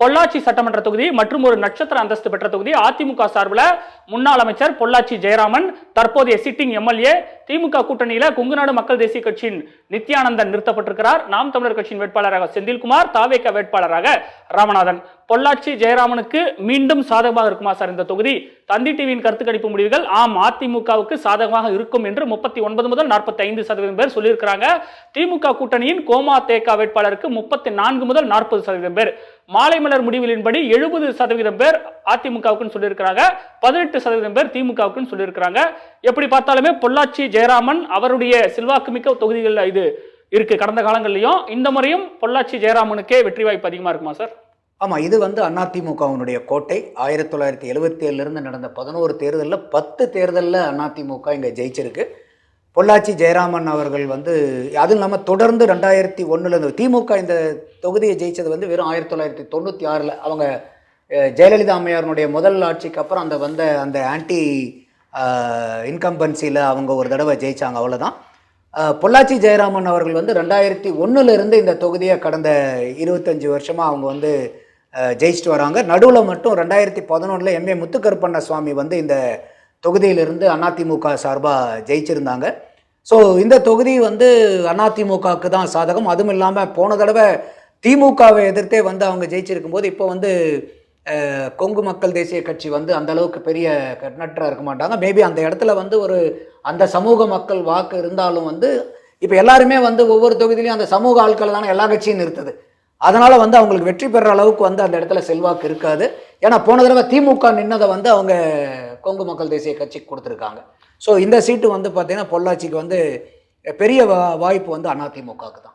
பொள்ளாச்சி சட்டமன்ற தொகுதி மற்றும் ஒரு நட்சத்திர அந்தஸ்து பெற்ற தொகுதி அதிமுக சார்பில் முன்னாள் அமைச்சர் பொள்ளாச்சி ஜெயராமன், தற்போதைய சிட்டிங் எம்எல்ஏ, திமுக கூட்டணியில கொங்குநாடு மக்கள் தேசிய கட்சியின் நித்யானந்தன் நிறுத்தப்பட்டிருக்கிறார். நாம் தமிழர் கட்சியின் வேட்பாளராக செந்தில்குமார், தாவேக வேட்பாளராக ராமநாதன். பொள்ளாச்சி ஜெயராமனுக்கு மீண்டும் சாதகமாக இருக்குமா சார் இந்த தொகுதி? தந்தி டிவியின் கருத்து கணிப்பு முடிவுகள் ஆம் அதிமுகவுக்கு சாதகமாக இருக்கும் என்று 39 முதல் 45% பேர் சொல்லியிருக்கிறாங்க. திமுக கூட்டணியின் கோமா தேக வேட்பாளருக்கு 34 முதல் 40% பேர், மாலைமலர் முடிவுகளின்படி 70% பேர் அதிமுகவுக்கு சொல்லியிருக்கிறாங்க, 18% பேர் திமுகவுக்கு சொல்லியிருக்கிறாங்க. எப்படி பார்த்தாலுமே பொள்ளாச்சி ஜெயராமன் அவருடைய செல்வாக்குமிக்க தொகுதிகளில் இது இருக்கு. கடந்த காலங்களிலும் இந்த முறையும் பொள்ளாச்சி ஜெயராமனுக்கே வெற்றி வாய்ப்பு அதிகமா இருக்குமா சார்? ஆமாம், இது அதிமுகவினுடைய கோட்டை. 1977 நடந்த 11 தேர்தலில் 10 தேர்தலில் அதிமுக இங்கே ஜெயிச்சிருக்கு. பொள்ளாச்சி ஜெயராமன் அவர்கள் அதுவும் இல்லாமல் தொடர்ந்து 2001 திமுக இந்த தொகுதியை ஜெயிச்சது வெறும் 1996 அவங்க ஜெயலலிதா அம்மையாருடைய முதல் ஆட்சிக்கு அப்புறம் அந்த ஆன்டி இன்கம்பன்சியில் அவங்க ஒரு தடவை ஜெயிச்சாங்க, அவ்வளோதான். பொள்ளாச்சி ஜெயராமன் அவர்கள் 2001 இந்த தொகுதியை கடந்த 25 வருஷமாக அவங்க ஜெயிச்சுட்டு வராங்க. நடுவில் மட்டும் 2011 எம்ஏ முத்துக்கருப்பண்ண சுவாமி இந்த தொகுதியிலிருந்து அதிமுக சார்பாக ஜெயிச்சிருந்தாங்க. ஸோ இந்த தொகுதி அதிமுகவுக்கு தான் சாதகம். அதுவும் இல்லாமல் போன தடவை திமுகவை எதிர்த்தே அவங்க ஜெயிச்சிருக்கும் போது இப்போ கொங்கு மக்கள் தேசிய கட்சி அந்த அளவுக்கு பெரிய கட்நட்டராக இருக்க மாட்டாங்க. மேபி அந்த இடத்துல ஒரு அந்த சமூக மக்கள் வாக்கு இருந்தாலும் இப்போ எல்லாருமே ஒவ்வொரு தொகுதியிலையும் அந்த சமூக ஆட்கள் தானே எல்லா கட்சியும் நிறுத்துது. அதனால் அவங்களுக்கு வெற்றி பெற அளவுக்கு அந்த இடத்துல செல்வாக்கு இருக்காது. ஏன்னா போன தடவை திமுக நின்னதை அவங்க கொங்கு மக்கள் தேசிய கட்சிக்கு கொடுத்துருக்காங்க. ஸோ இந்த சீட்டு பார்த்தீங்கன்னா பொள்ளாச்சிக்கு பெரிய வாய்ப்பு அதிமுகவுக்கு தான்.